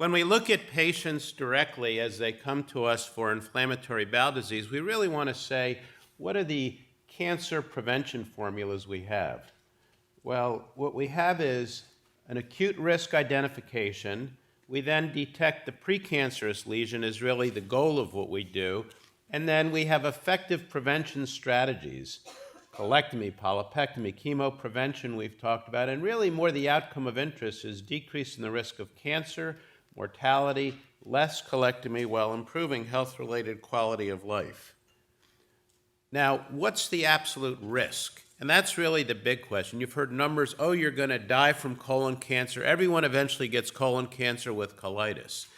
When we look at patients directly as they come to us for inflammatory bowel disease, we really want to say, what are the cancer prevention formulas we have? Well, what we have is an acute risk identification. We then detect the precancerous lesion is really the goal of what we do. And then we have effective prevention strategies. Colectomy, polypectomy, chemo prevention we've talked about, and really more the outcome of interest is decrease in the risk of cancer, mortality, less colectomy while improving health-related quality of life. Now, what's the absolute risk? And that's really the big question. You've heard numbers, oh, you're going to die from colon cancer. Everyone eventually gets colon cancer with colitis.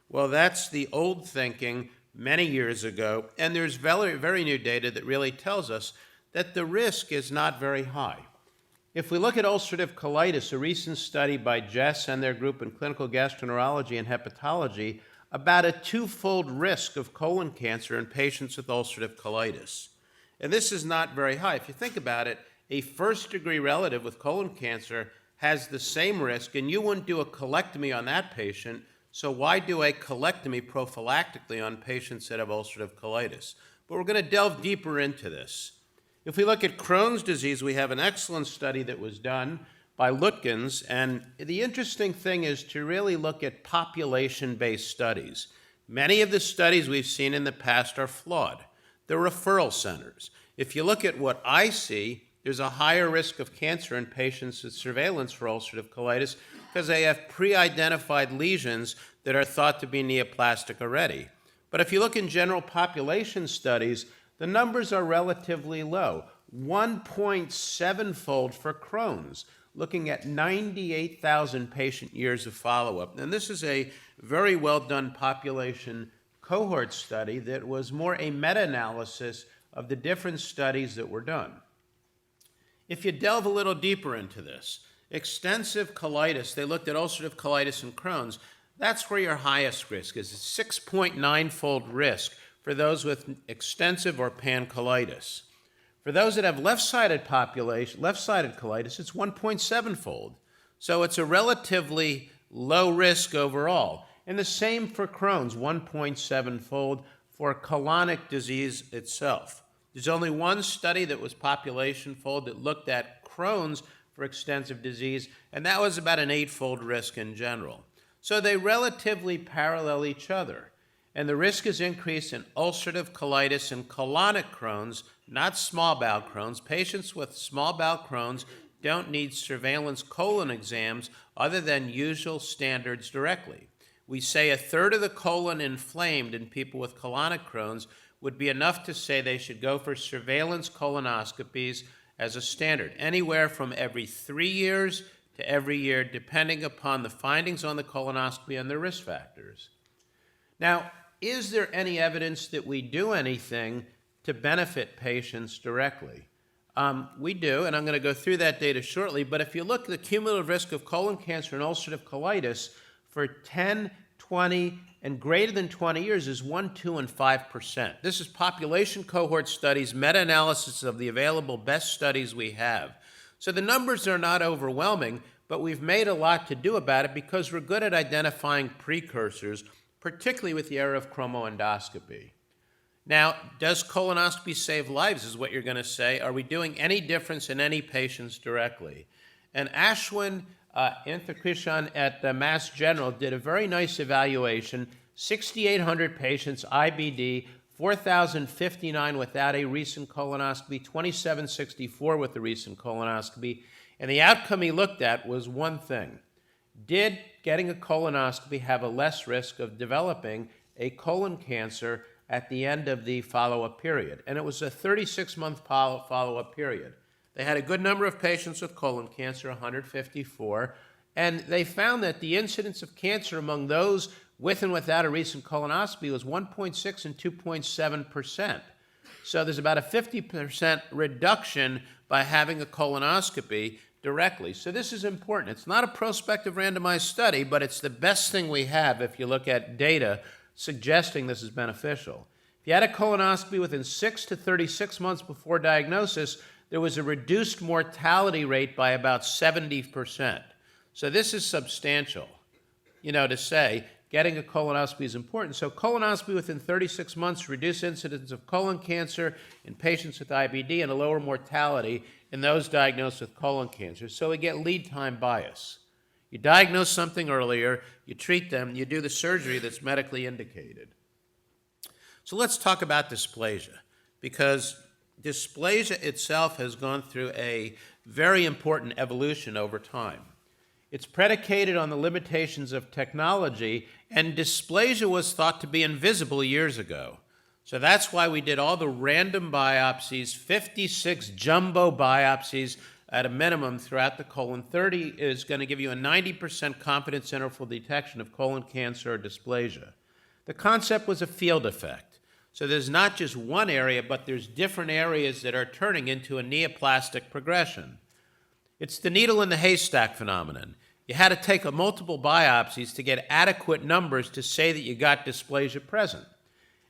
Well, that's the old thinking many years ago, and there's very, very new data that really tells us that the risk is not very high. If we look at ulcerative colitis, a recent study by Jess and their group in clinical gastroenterology and hepatology, about a twofold risk of colon cancer in patients with ulcerative colitis. And this is not very high. If you think about it, a first-degree relative with colon cancer has the same risk, and you wouldn't do a colectomy on that patient, so why do a colectomy prophylactically on patients that have ulcerative colitis? But we're going to delve deeper into this. If we look at Crohn's disease, we have an excellent study that was done by Lichtenstein, and the interesting thing is to really look at population-based studies. Many of the studies we've seen in the past are flawed. They're referral centers. If you look at what I see, there's a higher risk of cancer in patients with surveillance for ulcerative colitis because they have pre-identified lesions that are thought to be neoplastic already. But if you look in general population studies, the numbers are relatively low, 1.7-fold for Crohn's, looking at 98,000 patient years of follow-up. And this is a very well-done population cohort study that was more a meta-analysis of the different studies that were done. If you delve a little deeper into this, extensive colitis, they looked at ulcerative colitis and Crohn's, that's where your highest risk is, a 6.9-fold risk for those with extensive or pancolitis. For those that have left-sided colitis, it's 1.7-fold. So it's a relatively low risk overall. And the same for Crohn's, 1.7-fold for colonic disease itself. There's only one study that was population-fold that looked at Crohn's for extensive disease, and that was about an 8-fold risk in general. So they relatively parallel each other. And the risk is increased in ulcerative colitis and colonic Crohn's, not small bowel Crohn's. Patients with small bowel Crohn's don't need surveillance colon exams other than usual standards directly. We say a third of the colon inflamed in people with colonic Crohn's would be enough to say they should go for surveillance colonoscopies as a standard, anywhere from every 3 years to every year, depending upon the findings on the colonoscopy and the risk factors. Now, is there any evidence that we do anything to benefit patients directly? We do, and I'm going to go through that data shortly, but if you look at the cumulative risk of colon cancer and ulcerative colitis for 10, 20, and greater than 20 years is 1, 2, and 5%. This is population cohort studies, meta-analysis of the available best studies we have. So the numbers are not overwhelming, but we've made a lot to do about it because we're good at identifying precursors, particularly with the area of chromoendoscopy. Now, does colonoscopy save lives is what you're going to say. Are we doing any difference in any patients directly? And Ashwin Inthakrishan at Mass General did a very nice evaluation, 6,800 patients, IBD, 4,059 without a recent colonoscopy, 2,764 with a recent colonoscopy, and the outcome he looked at was one thing. Did getting a colonoscopy have a less risk of developing a colon cancer at the end of the follow-up period? And it was a 36-month follow-up period. They had a good number of patients with colon cancer, 154, and they found that the incidence of cancer among those with and without a recent colonoscopy was 1.6 and 2.7%. So there's about a 50% reduction by having a colonoscopy directly. So this is important. It's not a prospective randomized study, but it's the best thing we have if you look at data suggesting this is beneficial. If you had a colonoscopy within 6 to 36 months before diagnosis, there was a reduced mortality rate by about 70%. So this is substantial, to say, getting a colonoscopy is important. So colonoscopy within 36 months reduced incidence of colon cancer in patients with IBD and a lower mortality in those diagnosed with colon cancer. So we get lead time bias. You diagnose something earlier, you treat them, you do the surgery that's medically indicated. So let's talk about dysplasia, because dysplasia itself has gone through a very important evolution over time. It's predicated on the limitations of technology, and dysplasia was thought to be invisible years ago. So that's why we did all the random biopsies, 56 jumbo biopsies at a minimum throughout the colon. 30 is going to give you a 90% confidence interval detection of colon cancer or dysplasia. The concept was a field effect. So there's not just one area, but there's different areas that are turning into a neoplastic progression. It's the needle in the haystack phenomenon. You had to take multiple biopsies to get adequate numbers to say that you got dysplasia present.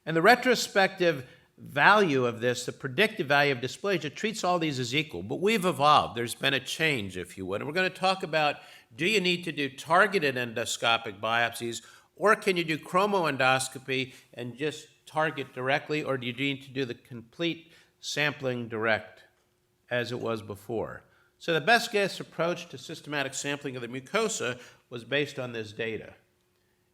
And the retrospective value of this, the predictive value of dysplasia, treats all these as equal. But we've evolved. There's been a change, if you would. And we're going to talk about, do you need to do targeted endoscopic biopsies, or can you do chromoendoscopy and just target directly, or do you need to do the complete sampling direct as it was before? So the best guess approach to systematic sampling of the mucosa was based on this data.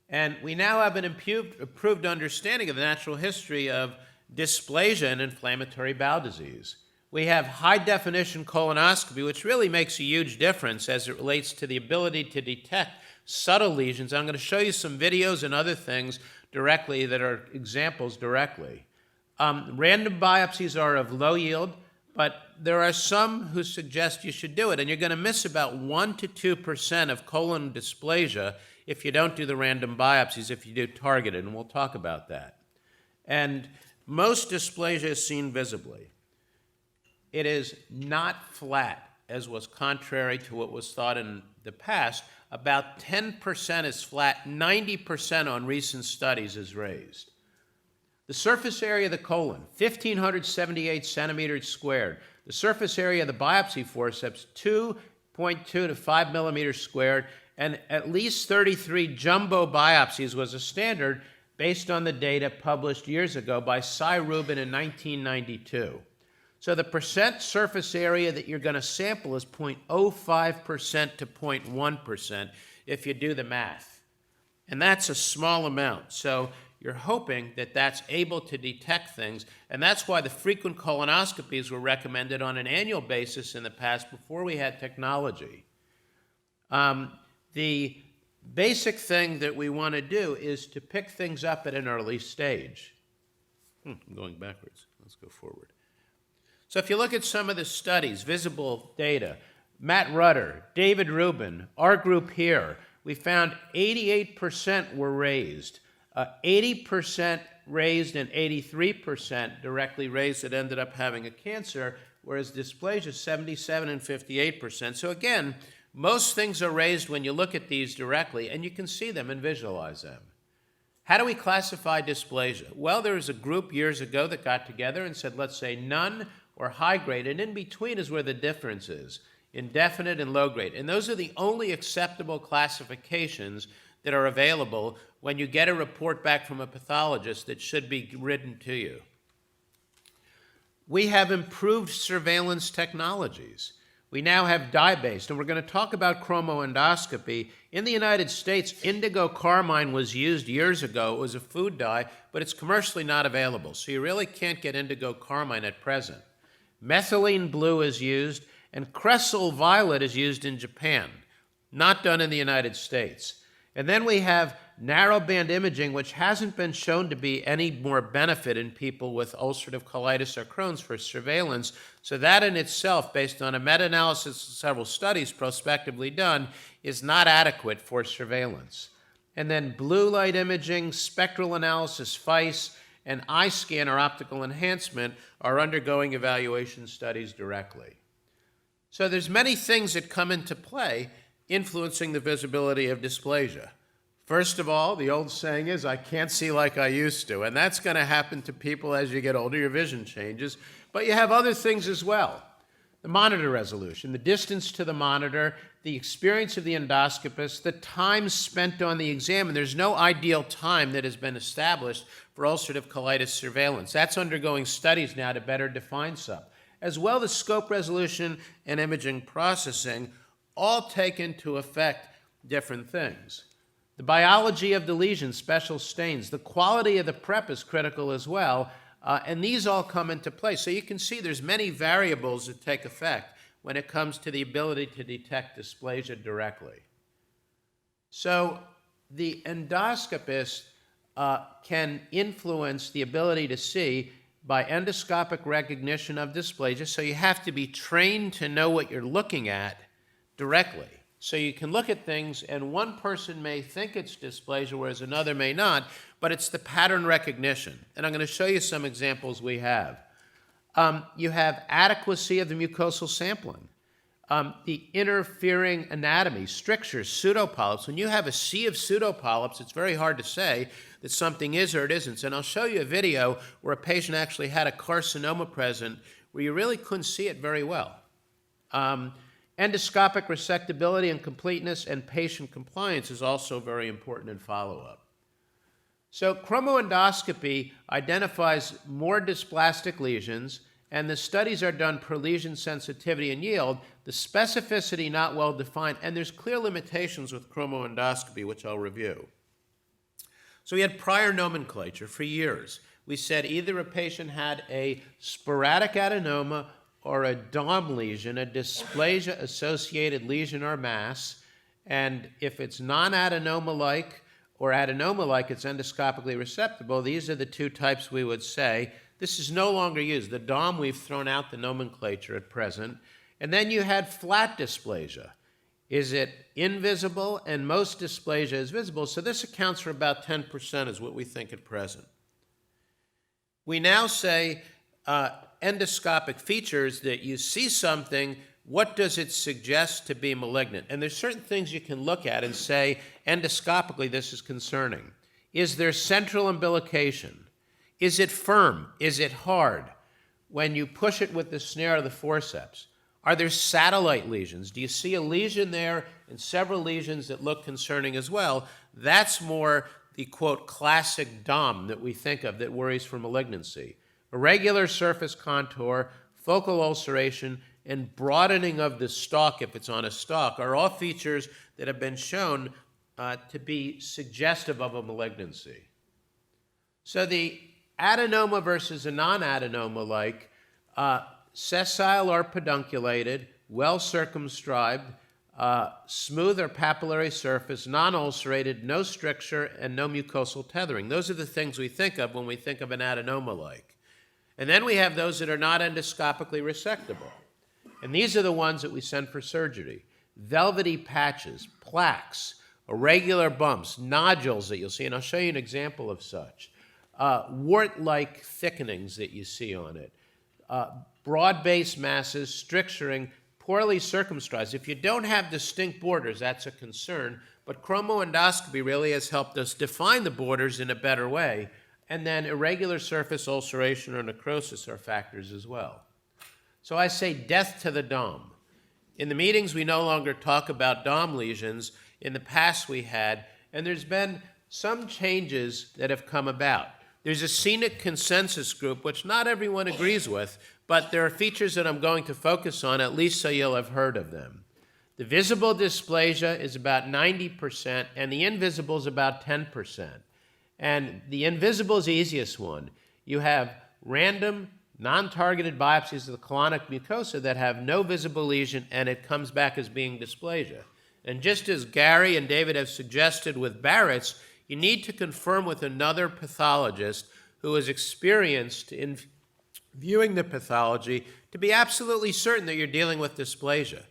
And we now have an improved understanding of the natural history of dysplasia and inflammatory bowel disease. We have high-definition colonoscopy, which really makes a huge difference as it relates to the ability to detect subtle lesions. I'm going to show you some videos and other things directly that are examples directly. Random biopsies are of low yield, but there are some who suggest you should do it, and you're going to miss about 1 to 2% of colon dysplasia if you don't do the random biopsies, if you do targeted, and we'll talk about that. And most dysplasia is seen visibly. It is not flat, as was contrary to what was thought in the past. About 10% is flat, 90% on recent studies is raised. The surface area of the colon, 1,578 centimeters squared. The surface area of the biopsy forceps, 2.2 to 5 millimeters squared, and at least 33 jumbo biopsies was a standard based on the data published years ago by Cy Rubin in 1992. So the percent surface area that you're going to sample is 0.05% to 0.1% if you do the math. And that's a small amount. So you're hoping that that's able to detect things, and that's why the frequent colonoscopies were recommended on an annual basis in the past before we had technology. The basic thing that we want to do is to pick things up at an early stage. I'm going backwards. Let's go forward. So if you look at some of the studies, visible data, Matt Rutter, David Rubin, our group here, we found 88% were raised. 80% raised and 83% directly raised that ended up having a cancer, whereas dysplasia 77 and 58%. So again, most things are raised when you look at these directly, and you can see them and visualize them. How do we classify dysplasia? Well, there was a group years ago that got together and said, let's say none or high grade, and in between is where the difference is, indefinite and low grade. And those are the only acceptable classifications that are available when you get a report back from a pathologist that should be written to you. We have improved surveillance technologies. We now have dye-based, and we're going to talk about chromoendoscopy. In the United States, indigo carmine was used years ago. It was a food dye, but it's commercially not available, so you really can't get indigo carmine at present. Methylene blue is used, and cresol violet is used in Japan, not done in the United States. And then we have narrowband imaging, which hasn't been shown to be any more benefit in people with ulcerative colitis or Crohn's for surveillance. So that in itself, based on a meta-analysis of several studies prospectively done, is not adequate for surveillance. And then blue light imaging, spectral analysis, FICE, and eye scan or optical enhancement are undergoing evaluation studies directly. So there's many things that come into play influencing the visibility of dysplasia. First of all, the old saying is, I can't see like I used to, and that's going to happen to people as you get older, your vision changes, but you have other things as well. The monitor resolution, the distance to the monitor, the experience of the endoscopist, the time spent on the exam, and there's no ideal time that has been established for ulcerative colitis surveillance. That's undergoing studies now to better define some. As well, the scope resolution and imaging processing all take into effect different things. The biology of the lesion, special stains, the quality of the prep is critical as well, and these all come into play. So you can see there's many variables that take effect when it comes to the ability to detect dysplasia directly. So the endoscopist can influence the ability to see by endoscopic recognition of dysplasia, so you have to be trained to know what you're looking at directly. So you can look at things, and one person may think it's dysplasia, whereas another may not, but it's the pattern recognition. And I'm going to show you some examples we have. You have adequacy of the mucosal sampling, the interfering anatomy, strictures, pseudopolyps. When you have a sea of pseudopolyps, it's very hard to say that something is or it isn't. And I'll show you a video where a patient actually had a carcinoma present where you really couldn't see it very well. Endoscopic resectability and completeness and patient compliance is also very important in follow-up. So chromoendoscopy identifies more dysplastic lesions, and the studies are done per lesion sensitivity and yield, the specificity not well defined, and there's clear limitations with chromoendoscopy, which I'll review. So we had prior nomenclature for years. We said either a patient had a sporadic adenoma or a DALM lesion, a dysplasia-associated lesion or mass, and if it's non-adenoma-like or adenoma-like, it's endoscopically resectable. These are the two types we would say. This is no longer used. The DALM, we've thrown out the nomenclature at present. And then you had flat dysplasia. Is it invisible? And most dysplasia is visible, so this accounts for about 10% is what we think at present. We now say endoscopic features that you see something, what does it suggest to be malignant? And there's certain things you can look at and say, endoscopically, this is concerning. Is there central umbilication? Is it firm? Is it hard? When you push it with the snare of the forceps, are there satellite lesions? Do you see a lesion there and several lesions that look concerning as well? That's more the, quote, classic DALM that we think of that worries for malignancy. Irregular surface contour, focal ulceration, and broadening of the stalk, if it's on a stalk, are all features that have been shown to be suggestive of a malignancy. So the adenoma versus a non-adenoma-like, sessile or pedunculated, well circumscribed, smooth or papillary surface, non-ulcerated, no stricture, and no mucosal tethering. Those are the things we think of when we think of an adenoma-like. And then we have those that are not endoscopically resectable. And these are the ones that we send for surgery. Velvety patches, plaques, irregular bumps, nodules that you'll see, and I'll show you an example of such. Wart-like thickenings that you see on it. Broad-based masses, stricturing, poorly circumscribed. If you don't have distinct borders, that's a concern, but chromoendoscopy really has helped us define the borders in a better way. And then irregular surface ulceration or necrosis are factors as well. So I say death to the DALM. In the meetings, we no longer talk about DALM lesions. In the past, we had, and there's been some changes that have come about. There's a SCENIC consensus group, which not everyone agrees with, but there are features that I'm going to focus on, at least so you'll have heard of them. The visible dysplasia is about 90%, and the invisible is about 10%. And the invisible is the easiest one. You have random, non-targeted biopsies of the colonic mucosa that have no visible lesion, and it comes back as being dysplasia. And just as Gary and David have suggested with Barrett's, you need to confirm with another pathologist who is experienced in viewing the pathology to be absolutely certain that you're dealing with dysplasia.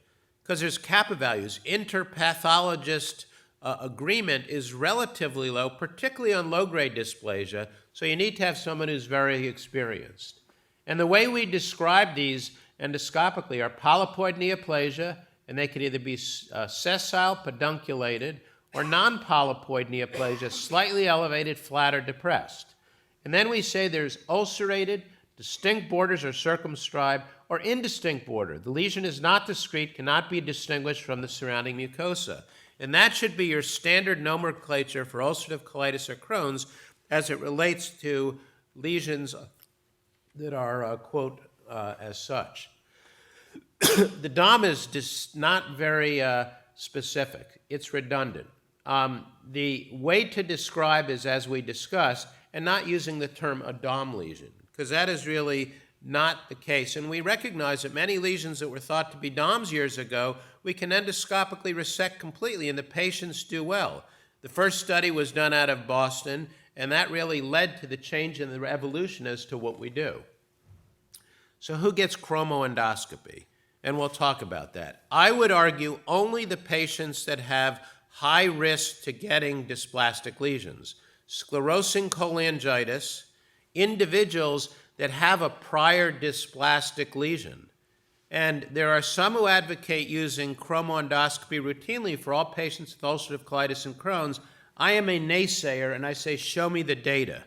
Because there's kappa values. Interpathologist agreement is relatively low, particularly on low-grade dysplasia, so you need to have someone who's very experienced. And the way we describe these endoscopically are polypoid neoplasia, and they could either be sessile, pedunculated, or non-polypoid neoplasia, slightly elevated, flat, or depressed. And then we say there's ulcerated, Distinct borders are circumscribed or indistinct border. The lesion is not discrete, cannot be distinguished from the surrounding mucosa. And that should be your standard nomenclature for ulcerative colitis or Crohn's as it relates to lesions that are, quote, as such. The DALM is not very specific. It's redundant. The way to describe is as we discussed, and not using the term a DALM lesion, because that is really not the case. And we recognize that many lesions that were thought to be DALMs years ago, we can endoscopically resect completely, and the patients do well. The first study was done out of Boston, and that really led to the change in the evolution as to what we do. So who gets chromoendoscopy? And we'll talk about that. I would argue only the patients that have high risk to getting dysplastic lesions, sclerosing cholangitis, individuals that have a prior dysplastic lesion. And there are some who advocate using chromoendoscopy routinely for all patients with ulcerative colitis and Crohn's. I am a naysayer, and I say, show me the data.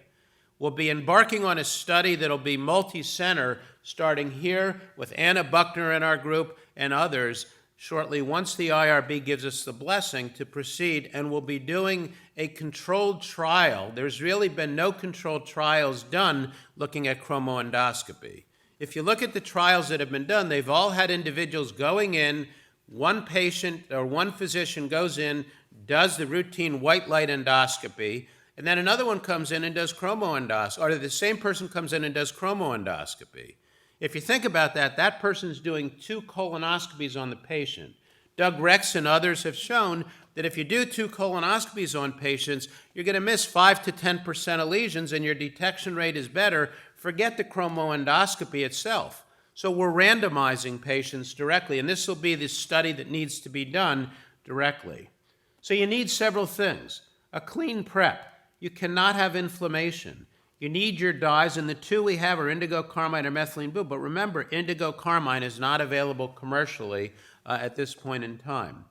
We'll be embarking on a study that'll be multi-center, starting here with Anna Buckner in our group and others shortly once the IRB gives us the blessing to proceed, and we'll be doing a controlled trial. There's really been no controlled trials done looking at chromoendoscopy. If you look at the trials that have been done, they've all had individuals going in, one patient or one physician goes in, does the routine white light endoscopy, and then another one comes in and does chromoendoscopy, or the same person comes in and does chromoendoscopy. If you think about that, that person's doing 2 colonoscopies on the patient. Doug Rex and others have shown that if you do 2 colonoscopies on patients, you're going to miss 5 to 10% of lesions and your detection rate is better. Forget the chromoendoscopy itself. So we're randomizing patients directly, and this will be the study that needs to be done directly. So you need several things. A clean prep. You cannot have inflammation. You need your dyes, and the 2 we have are indigo carmine or methylene blue. But remember, indigo carmine is not available commercially at this point in time.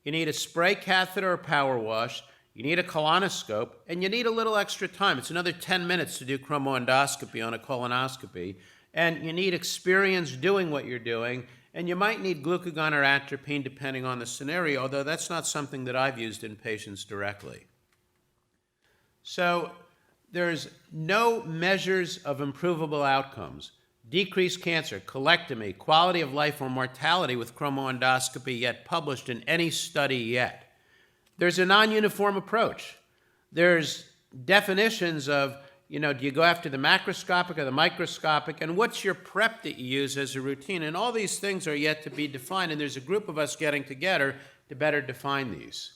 You need a spray catheter or power wash. You need a colonoscope, and you need a little extra time. It's another 10 minutes to do chromoendoscopy on a colonoscopy. And you need experience doing what you're doing, and you might need glucagon or atropine depending on the scenario, although that's not something that I've used in patients directly. So there's no measures of improvable outcomes, decreased cancer, colectomy, quality of life, or mortality with chromoendoscopy yet published in any study yet. There's a non-uniform approach. There's definitions of, do you go after the macroscopic or the microscopic, and what's your prep that you use as a routine? And all these things are yet to be defined, and there's a group of us getting together to better define these.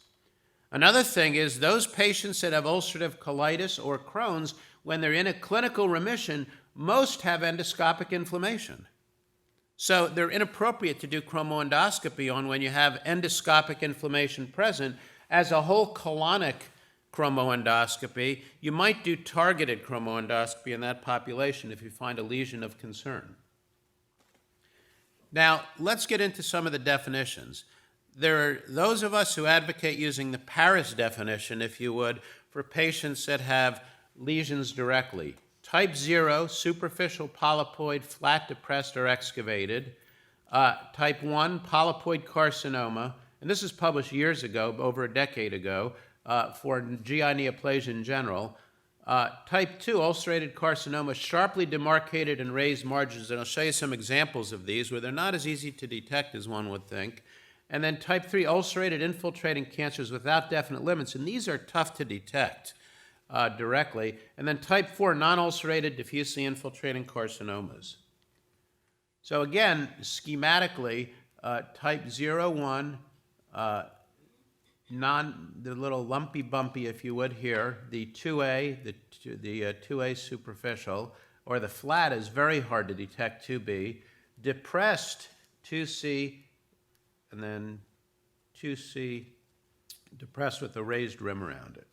Another thing is those patients that have ulcerative colitis or Crohn's, when they're in a clinical remission, most have endoscopic inflammation. So they're inappropriate to do chromoendoscopy on when you have endoscopic inflammation present. As a whole colonic chromoendoscopy, you might do targeted chromoendoscopy in that population if you find a lesion of concern. Now, let's get into some of the definitions. There are those of us who advocate using the Paris definition, if you would, for patients that have lesions directly. Type 0, superficial polypoid, flat, depressed, or excavated. Type 1, polypoid carcinoma, and this is published years ago, over a decade ago, for GI neoplasia in general. Type 2, ulcerated carcinoma, sharply demarcated and raised margins, and I'll show you some examples of these where they're not as easy to detect as one would think. And then type 3, ulcerated infiltrating cancers without definite limits, and these are tough to detect directly. And then type 4, non-ulcerated diffusely infiltrating carcinomas. So again, schematically, type 01, the little lumpy bumpy, if you would, here, the 2A, the 2A superficial, or the flat is very hard to detect, 2B. Depressed, 2C, and then 2C, depressed with a raised rim around it.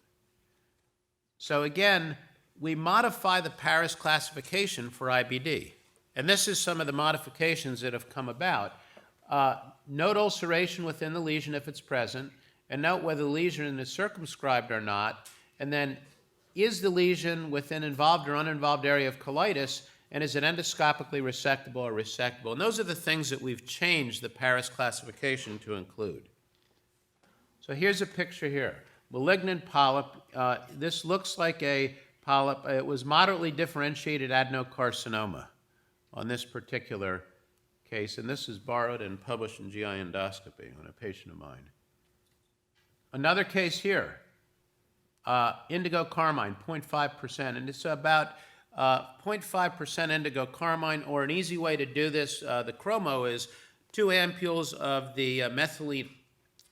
So again, we modify the Paris classification for IBD. And this is some of the modifications that have come about. Note ulceration within the lesion if it's present, and note whether the lesion is circumscribed or not, and then is the lesion within involved or uninvolved area of colitis, and is it endoscopically resectable or resectable? And those are the things that we've changed the Paris classification to include. So here's a picture here. Malignant polyp. This looks like a polyp. It was moderately differentiated adenocarcinoma on this particular case, and this is borrowed and published in GI Endoscopy on a patient of mine. Another case here, indigo carmine, 0.5%, and it's about 0.5% indigo carmine, or an easy way to do this, the chromo is 2 ampules of the methylene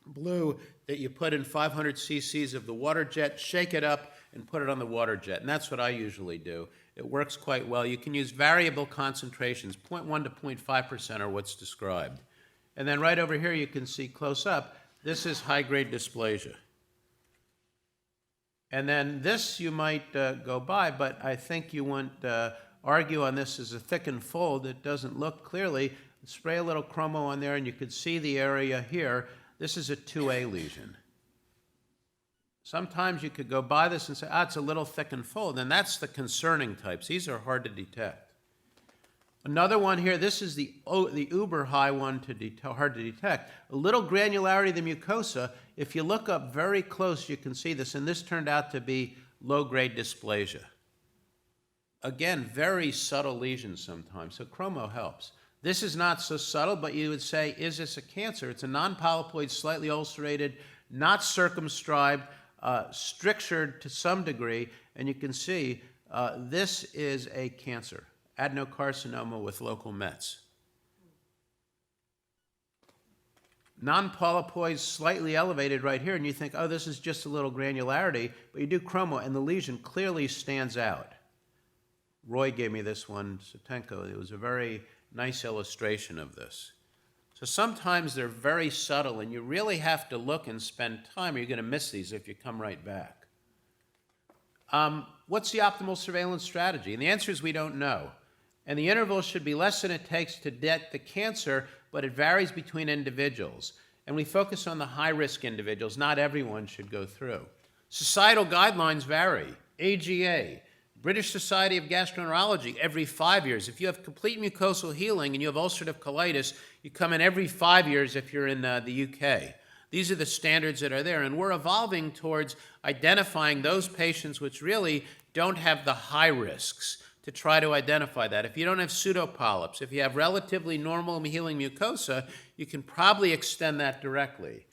blue that you put in 500 cc's of the water jet, shake it up, and put it on the water jet. And that's what I usually do. It works quite well. You can use variable concentrations. 0.1 to 0.5% are what's described. And then right over here you can see close up, this is high-grade dysplasia. And then this you might go by, but I think you wouldn't argue on this as a thickened fold. It doesn't look clearly. Spray a little chromo on there and you could see the area here. This is a 2A lesion. Sometimes you could go by this and say, it's a little thickened fold, and that's the concerning types. These are hard to detect. Another one here, this is the uber high one, hard to detect. A little granularity of the mucosa. If you look up very close, you can see this, and this turned out to be low-grade dysplasia. Again, very subtle lesions sometimes, so chromo helps. This is not so subtle, but you would say, is this a cancer? It's a non-polypoid, slightly ulcerated, not circumscribed, strictured to some degree, and you can see this is a cancer, adenocarcinoma with local mets. Non-polypoid, slightly elevated right here, and you think, this is just a little granularity, but you do chromo, and the lesion clearly stands out. Roy gave me this one, Satenko. It was a very nice illustration of this. So sometimes they're very subtle, and you really have to look and spend time, or you're going to miss these if you come right back. What's the optimal surveillance strategy? And the answer is we don't know. And the interval should be less than it takes to detect the cancer, but it varies between individuals. And we focus on the high-risk individuals. Not everyone should go through. Societal guidelines vary. AGA, British Society of Gastroenterology, every 5 years. If you have complete mucosal healing and you have ulcerative colitis, you come in every 5 years if you're in the UK. These are the standards that are there, and we're evolving towards identifying those patients which really don't have the high risks to try to identify that. If you don't have pseudopolyps, if you have relatively normal healing mucosa, you can probably extend that directly.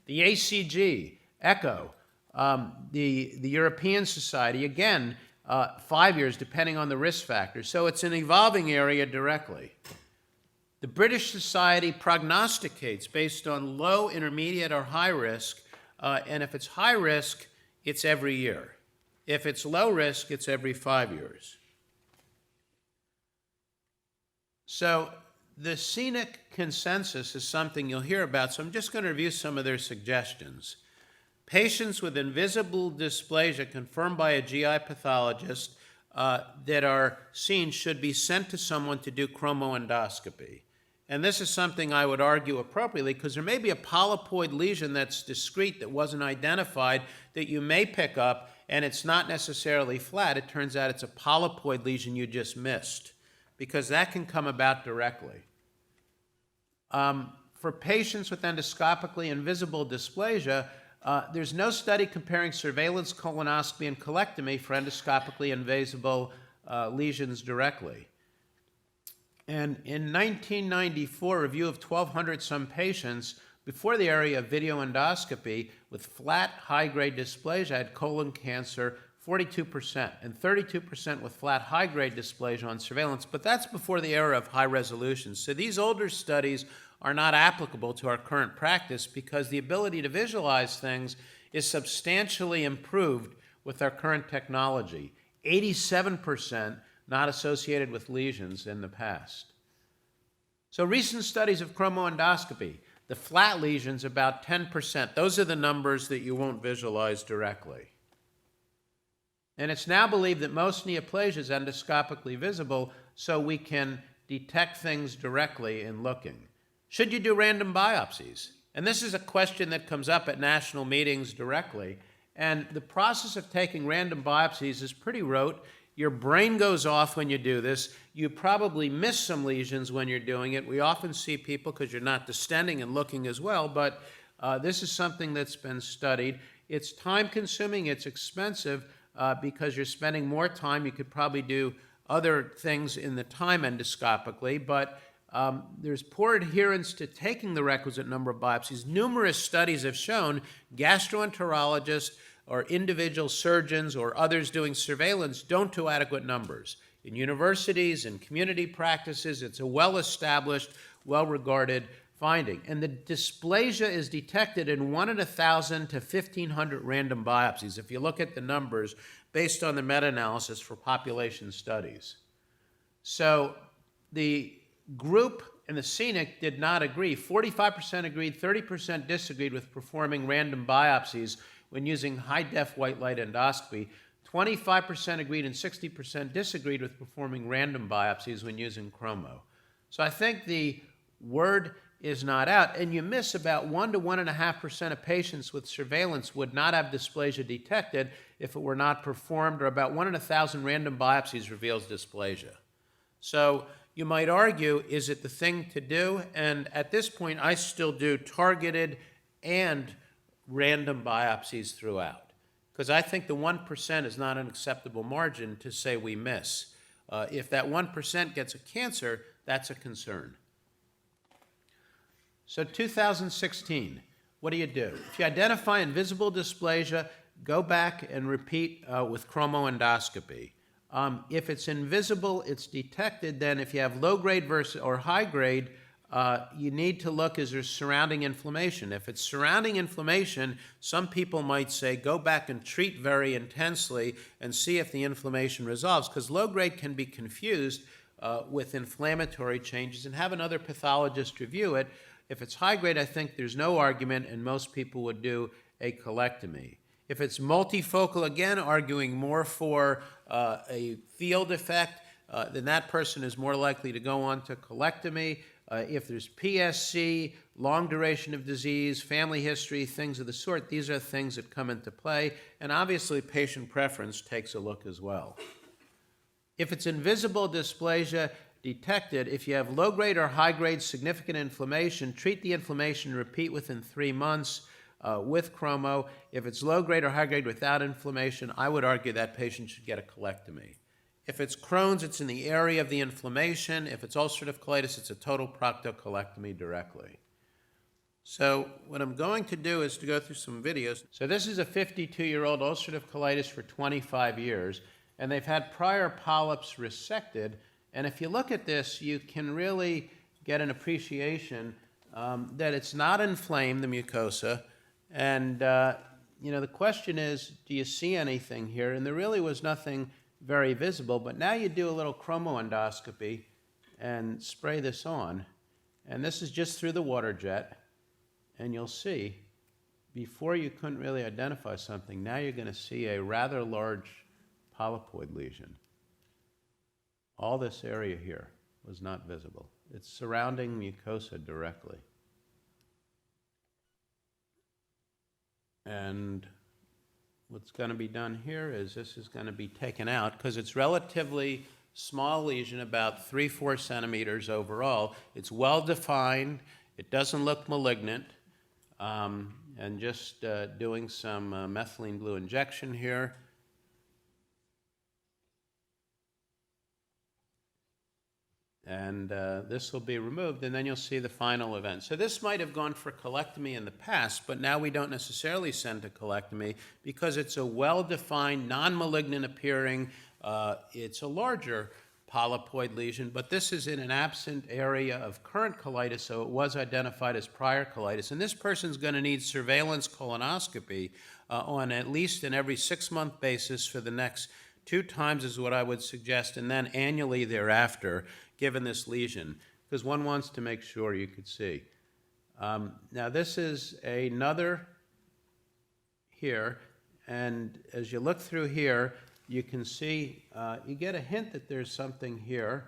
The ACG, ECHO, the European Society, again, 5 years, depending on the risk factors. So it's an evolving area directly. The British Society prognosticates based on low, intermediate, or high risk, and if it's high risk, it's every year. If it's low risk, it's every 5 years. So the SCENIC consensus is something you'll hear about, so I'm just going to review some of their suggestions. Patients with invisible dysplasia confirmed by a GI pathologist that are seen should be sent to someone to do chromoendoscopy. And this is something I would argue appropriately because there may be a polypoid lesion that's discrete that wasn't identified that you may pick up, and it's not necessarily flat. It turns out it's a polypoid lesion you just missed because that can come about directly. For patients with endoscopically invisible dysplasia, there's no study comparing surveillance colonoscopy and colectomy for endoscopically invisible lesions directly. And in 1994, a review of 1,200 some patients before the area of video endoscopy with flat high-grade dysplasia had colon cancer, 42%, and 32% with flat high-grade dysplasia on surveillance, but that's before the era of high resolution. So these older studies are not applicable to our current practice because the ability to visualize things is substantially improved with our current technology. 87% not associated with lesions in the past. So recent studies of chromoendoscopy, the flat lesions about 10%. Those are the numbers that you won't visualize directly. And it's now believed that most neoplasia is endoscopically visible, so we can detect things directly in looking. Should you do random biopsies? And this is a question that comes up at national meetings directly. And the process of taking random biopsies is pretty rote. Your brain goes off when you do this. You probably miss some lesions when you're doing it. We often see people, because you're not distending and looking as well, but this is something that's been studied. It's time-consuming, it's expensive, because you're spending more time. You could probably do other things in the time endoscopically, but there's poor adherence to taking the requisite number of biopsies. Numerous studies have shown gastroenterologists or individual surgeons or others doing surveillance don't do adequate numbers. In universities and community practices, it's a well-established, well-regarded finding. And the dysplasia is detected in 1 in 1,000 to 1,500 random biopsies, if you look at the numbers based on the meta-analysis for population studies. So the group in the SCENIC did not agree. 45% agreed, 30% disagreed with performing random biopsies when using high-def white light endoscopy. 25% agreed and 60% disagreed with performing random biopsies when using chromo. So I think the word is not out, and you miss about 1 to 1.5% of patients with surveillance would not have dysplasia detected if it were not performed, or about 1 in 1,000 random biopsies reveals dysplasia. So you might argue, is it the thing to do? And at this point, I still do targeted and random biopsies throughout, because I think the 1% is not an acceptable margin to say we miss. If that 1% gets a cancer, that's a concern. So 2016, what do? If you identify invisible dysplasia, go back and repeat with chromoendoscopy. If it's invisible, it's detected, then if you have low-grade versus or high-grade, you need to look, is there surrounding inflammation? If it's surrounding inflammation, some people might say, go back and treat very intensely and see if the inflammation resolves, because low-grade can be confused with inflammatory changes, and have another pathologist review it. If it's high-grade, I think there's no argument, and most people would do a colectomy. If it's multifocal, again, arguing more for a field effect, then that person is more likely to go on to colectomy. If there's PSC, long duration of disease, family history, things of the sort, these are things that come into play, and obviously patient preference takes a look as well. If it's invisible dysplasia detected, if you have low-grade or high-grade significant inflammation, treat the inflammation, repeat within 3 months with chromo. If it's low-grade or high-grade without inflammation, I would argue that patient should get a colectomy. If it's Crohn's, it's in the area of the inflammation. If it's ulcerative colitis, it's a total proctocolectomy directly. So what I'm going to do is to go through some videos. So this is a 52-year-old ulcerative colitis for 25 years, and they've had prior polyps resected. And if you look at this, you can really get an appreciation that it's not inflamed, the mucosa. And the question is, do you see anything here? And there really was nothing very visible, but now you do a little chromoendoscopy and spray this on, and this is just through the water jet, and you'll see, before you couldn't really identify something, now you're going to see a rather large polypoid lesion. All this area here was not visible. It's surrounding mucosa directly. And what's going to be done here is this is going to be taken out, because it's relatively small lesion, about 3-4 centimeters overall. It's well defined. It doesn't look malignant. And just doing some methylene blue injection here. And this will be removed, and then you'll see the final event. So this might have gone for colectomy in the past, but now we don't necessarily send to colectomy because it's a well-defined, non-malignant appearing, it's a larger polypoid lesion, but this is in an absent area of current colitis, so it was identified as prior colitis. And this person's going to need surveillance colonoscopy on at least an every 6-month basis for the next 2 times is what I would suggest, and then annually thereafter, given this lesion, because one wants to make sure you could see. Now this is another here, and as you look through here, you can see, you get a hint that there's something here.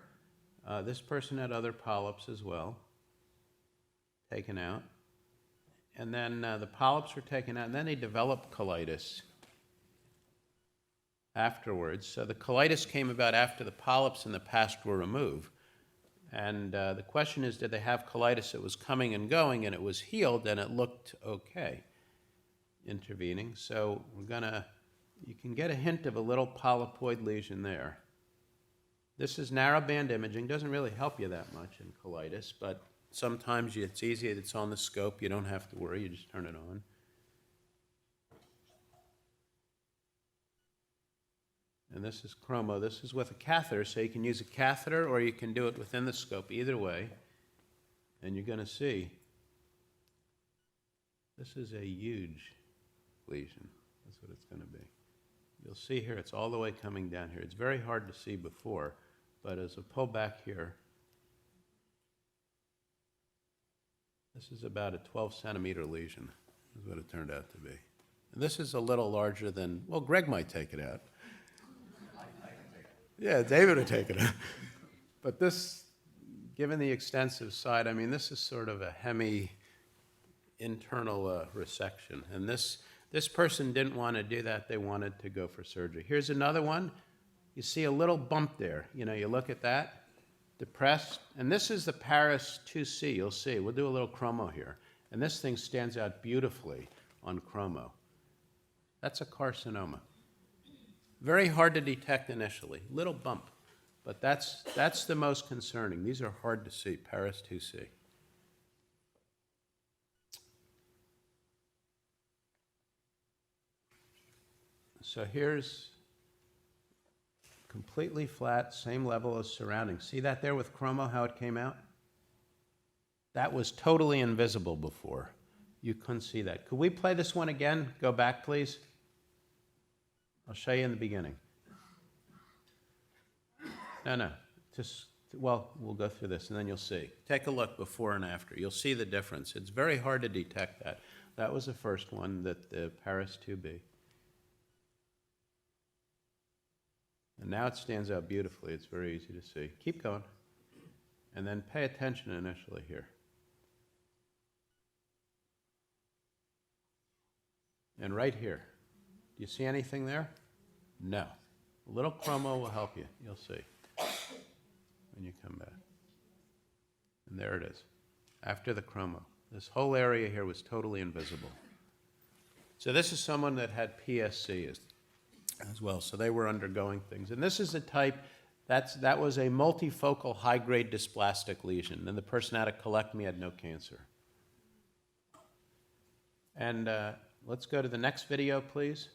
This person had other polyps as well, taken out. And then the polyps were taken out, and then they developed colitis. afterwards. So the colitis came about after the polyps in the past were removed. And the question is, did they have colitis that was coming and going, and it was healed, and it looked okay intervening? So you can get a hint of a little polypoid lesion there. This is narrowband imaging. Doesn't really help you that much in colitis, but sometimes it's easy. It's on the scope. You don't have to worry. You just turn it on. And this is chromo. This is with a catheter, so you can use a catheter or you can do it within the scope, either way. And you're going to see this is a huge lesion. That's what it's going to be. You'll see here, it's all the way coming down here. It's very hard to see before, but as I pull back here, this is about a 12-centimeter lesion, is what it turned out to be. And this is a little larger than, well, Greg might take it out. Yeah, David would take it out. But this, given the extensive side, I mean, this is sort of a hemi-internal resection. And this person didn't want to do that. They wanted to go for surgery. Here's another one. You see a little bump there. You know, you look at that, depressed. And this is the Paris 2C. You'll see. We'll do a little chromo here. And this thing stands out beautifully on chromo. That's a carcinoma. Very hard to detect initially. Little bump. But that's the most concerning. These are hard to see, Paris 2C. So here's completely flat, same level as surrounding. See that there with chromo, how it came out? That was totally invisible before. You couldn't see that. Could we play this one again? Go back, please. I'll show you in the beginning. No. Well, we'll go through this and then you'll see. Take a look before and after. You'll see the difference. It's very hard to detect that. That was the first one, the Paris 2B. And now it stands out beautifully. It's very easy to see. Keep going. And then pay attention initially here. And right here. Do you see anything there? No. A little chromo will help you. You'll see when you come back. And there it is, after the chromo. This whole area here was totally invisible. So this is someone that had PSC as well, so they were undergoing things. And this is the type, that was a multifocal high-grade dysplastic lesion, and the person had a colectomy, had no cancer. And let's go to the next video, please.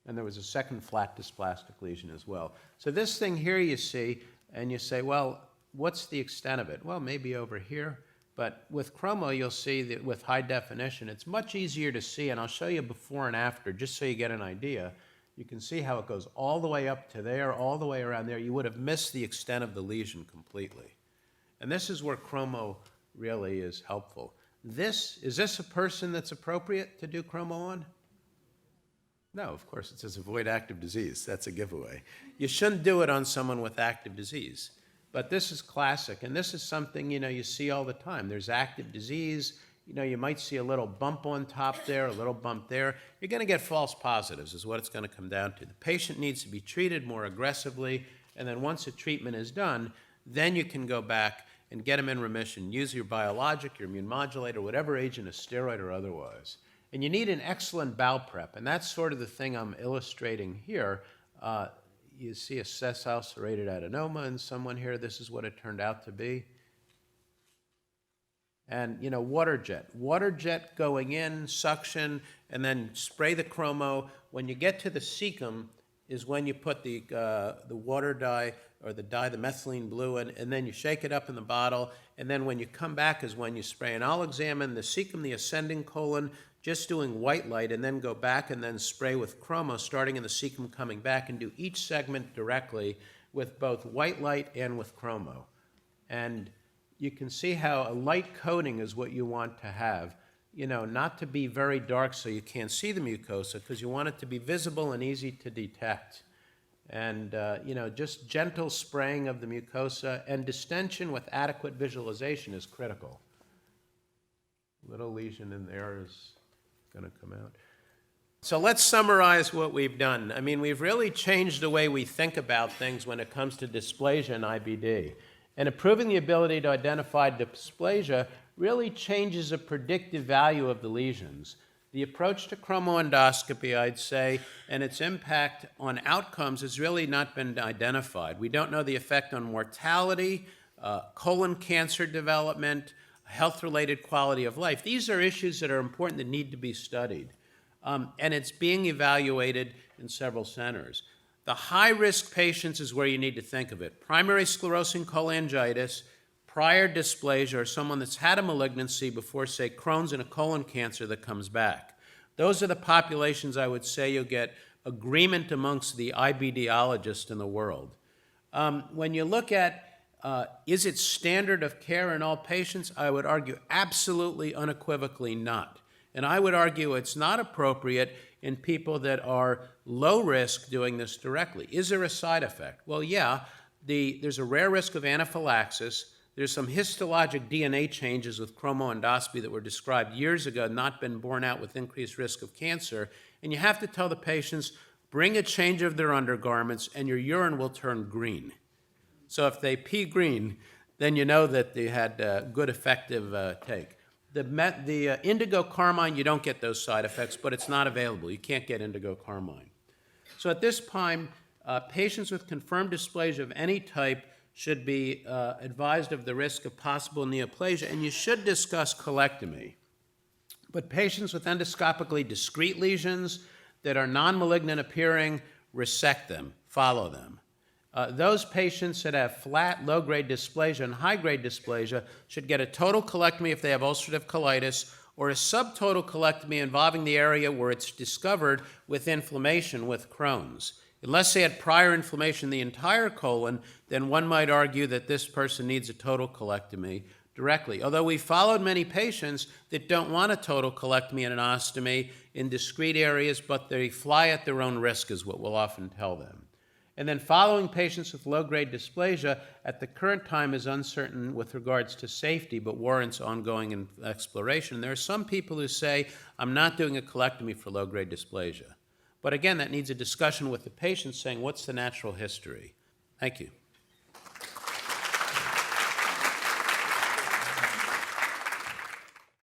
And there was a second flat dysplastic lesion as well. So this thing here you see, and you say, well, what's the extent of it? Well, maybe over here. But with chromo, you'll see that with high definition, it's much easier to see, and I'll show you before and after, just so you get an idea. You can see how it goes all the way up to there, all the way around there. You would have missed the extent of the lesion completely. And this is where chromo really is helpful. Is this a person that's appropriate to do chromo on? No, of course, it says avoid active disease. That's a giveaway. You shouldn't do it on someone with active disease. But this is classic, and this is something, you see all the time. There's active disease. You might see a little bump on top there, a little bump there. You're going to get false positives is what it's going to come down to. The patient needs to be treated more aggressively, and then once the treatment is done, then you can go back and get them in remission. Use your biologic, your immune modulator, whatever agent, a steroid or otherwise. And you need an excellent bowel prep, and that's sort of the thing I'm illustrating here. You see a sessile serrated adenoma in someone here. This is what it turned out to be. And, water jet. Water jet going in, suction, and then spray the chromo. When you get to the cecum is when you put the water dye or the dye, the methylene blue, in, and then you shake it up in the bottle. And then when you come back is when you spray. And I'll examine the cecum, the ascending colon, just doing white light, and then go back and then spray with chromo, starting in the cecum, coming back, and do each segment directly with both white light and with chromo. And you can see how a light coating is what you want to have, not to be very dark so you can't see the mucosa, because you want it to be visible and easy to detect. And, just gentle spraying of the mucosa and distension with adequate visualization is critical. Little lesion in there is going to come out. So let's summarize what we've done. I mean, we've really changed the way we think about things when it comes to dysplasia and IBD. And improving the ability to identify dysplasia really changes the predictive value of the lesions. The approach to chromoendoscopy, I'd say, and its impact on outcomes has really not been identified. We don't know the effect on mortality, colon cancer development, health-related quality of life. These are issues that are important that need to be studied. And it's being evaluated in several centers. The high-risk patients is where you need to think of it. Primary sclerosing cholangitis, prior dysplasia, or someone that's had a malignancy before, say, Crohn's and a colon cancer that comes back. Those are the populations I would say you'll get agreement amongst the IBDologists in the world. When you look at is it standard of care in all patients, I would argue absolutely unequivocally not. And I would argue it's not appropriate in people that are low risk doing this directly. Is there a side effect? Well, yeah, there's a rare risk of anaphylaxis. There's some histologic DNA changes with chromoendoscopy that were described years ago, not been borne out with increased risk of cancer. And you have to tell the patients, bring a change of their undergarments and your urine will turn green. So if they pee green, then you know that they had good effective take. The indigo carmine, you don't get those side effects, but it's not available. You can't get indigo carmine. So at this time, patients with confirmed dysplasia of any type should be advised of the risk of possible neoplasia, and you should discuss colectomy. But patients with endoscopically discrete lesions that are non-malignant appearing, resect them, follow them. Those patients that have flat, low-grade dysplasia and high-grade dysplasia should get a total colectomy if they have ulcerative colitis, or a subtotal colectomy involving the area where it's discovered with inflammation with Crohn's. Unless they had prior inflammation in the entire colon, then one might argue that this person needs a total colectomy directly. Although we followed many patients that don't want a total colectomy and an ostomy in discrete areas, but they fly at their own risk is what we'll often tell them. And then following patients with low-grade dysplasia at the current time is uncertain with regards to safety, but warrants ongoing exploration. There are some people who say, I'm not doing a colectomy for low-grade dysplasia. But again, that needs a discussion with the patient saying, what's the natural history? Thank you.